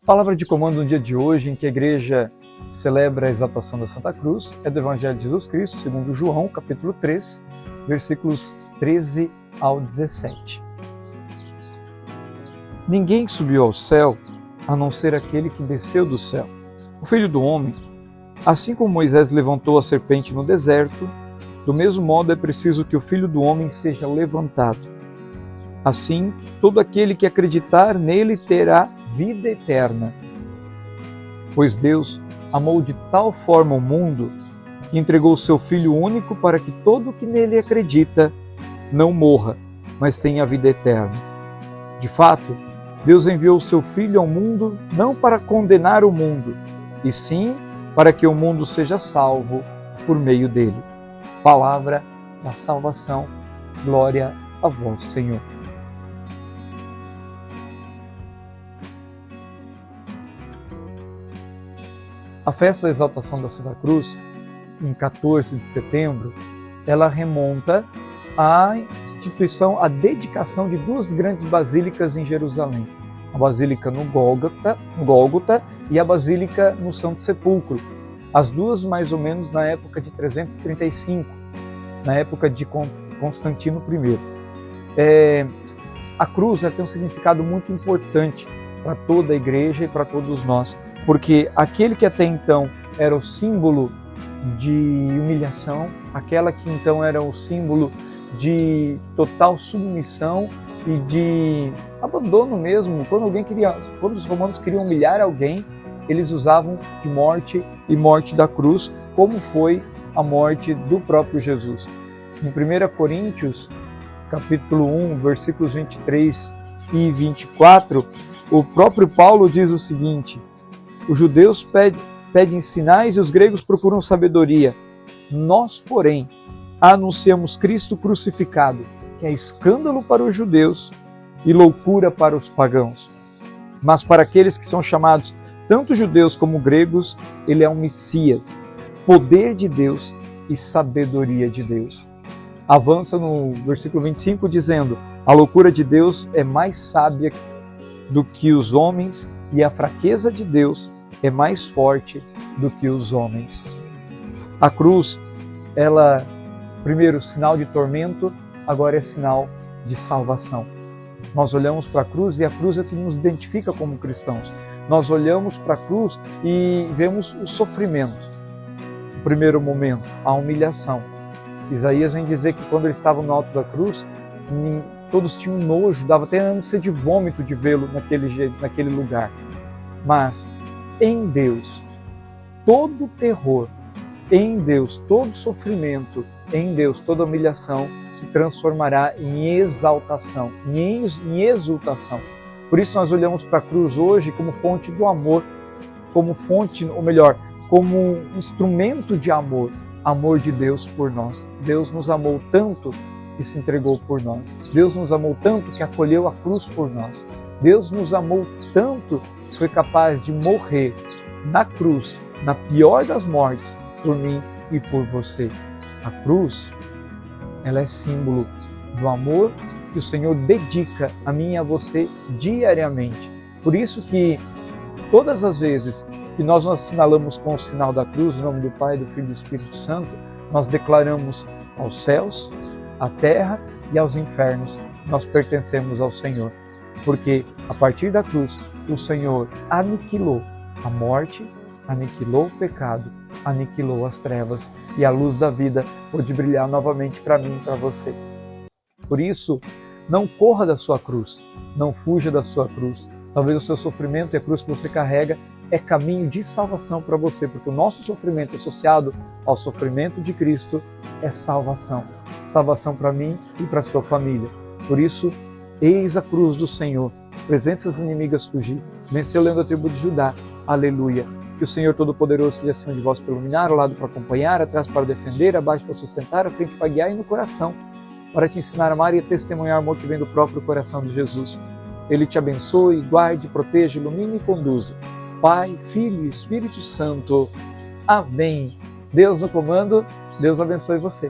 Palavra de comando no dia de hoje, em que a igreja celebra a exaltação da Santa Cruz, é do Evangelho de Jesus Cristo, segundo João, capítulo 3, versículos 13 ao 17. Ninguém subiu ao céu, a não ser aquele que desceu do céu, o Filho do Homem. Assim como Moisés levantou a serpente no deserto, do mesmo modo é preciso que o Filho do Homem seja levantado. Assim, todo aquele que acreditar nele terá vida eterna. Pois Deus amou de tal forma o mundo que entregou o seu Filho único para que todo o que nele acredita não morra, mas tenha vida eterna. De fato, Deus enviou o seu Filho ao mundo não para condenar o mundo, e sim para que o mundo seja salvo por meio dele. Palavra da salvação, glória a vós, Senhor. A festa da exaltação da Santa Cruz, em 14 de setembro, ela remonta à instituição, à dedicação de duas grandes basílicas em Jerusalém. A Basílica no Gólgota e a Basílica no Santo Sepulcro. As duas mais ou menos na época de 335, na época de Constantino I. A cruz tem um significado muito importante para toda a igreja e para todos nós, porque aquele que até então era o símbolo de humilhação, aquela que então era o símbolo de total submissão e de abandono mesmo, quando os romanos queriam humilhar alguém, eles usavam de morte e morte da cruz, como foi a morte do próprio Jesus. Em 1 Coríntios, capítulo 1, versículos 23 e 24, o próprio Paulo diz o seguinte: os judeus pedem sinais e os gregos procuram sabedoria. Nós, porém, anunciamos Cristo crucificado, que é escândalo para os judeus e loucura para os pagãos. Mas para aqueles que são chamados tanto judeus como gregos, ele é um Messias, poder de Deus e sabedoria de Deus. Avança no versículo 25 dizendo: a loucura de Deus é mais sábia do que os homens e a fraqueza de Deus é mais forte do que os homens. A cruz, ela, primeiro, sinal de tormento, agora é sinal de salvação. Nós olhamos para a cruz e a cruz é o que nos identifica como cristãos. Nós olhamos para a cruz e vemos o sofrimento. No primeiro momento, a humilhação. Isaías vem dizer que quando ele estava no alto da cruz, todos tinham nojo, dava até ânsia de vômito de vê-lo naquele lugar. Mas em Deus, todo terror, em Deus, todo sofrimento, em Deus, toda humilhação se transformará em exaltação, em exultação. Por isso nós olhamos para a cruz hoje como fonte do amor, como fonte, ou melhor, como instrumento de amor de Deus por nós. Deus nos amou tanto que se entregou por nós. Deus nos amou tanto que acolheu a cruz por nós. Deus nos amou tanto que foi capaz de morrer na cruz, na pior das mortes, por mim e por você. A cruz, ela é símbolo do amor que o Senhor dedica a mim e a você diariamente. Por isso que todas as vezes que nós nos assinalamos com o sinal da cruz, em nome do Pai, do Filho e do Espírito Santo, nós declaramos aos céus, à terra e aos infernos, nós pertencemos ao Senhor. Porque a partir da cruz, o Senhor aniquilou a morte, aniquilou o pecado, aniquilou as trevas e a luz da vida pôde brilhar novamente para mim e para você. Por isso, não corra da sua cruz, não fuja da sua cruz. Talvez o seu sofrimento e a cruz que você carrega é caminho de salvação para você, porque o nosso sofrimento associado ao sofrimento de Cristo é salvação. Salvação para mim e para a sua família. Por isso, eis a cruz do Senhor, presenças inimigas fugir, venceu o leão da tribo de Judá, aleluia. Que o Senhor Todo-Poderoso esteja acima de vós para iluminar, ao lado para acompanhar, atrás para defender, abaixo para sustentar, à frente para guiar e no coração, para te ensinar a amar e a testemunhar o amor que vem do próprio coração de Jesus. Ele te abençoe, guarde, proteja, ilumine e conduza. Pai, Filho e Espírito Santo. Amém. Deus no comando, Deus abençoe você.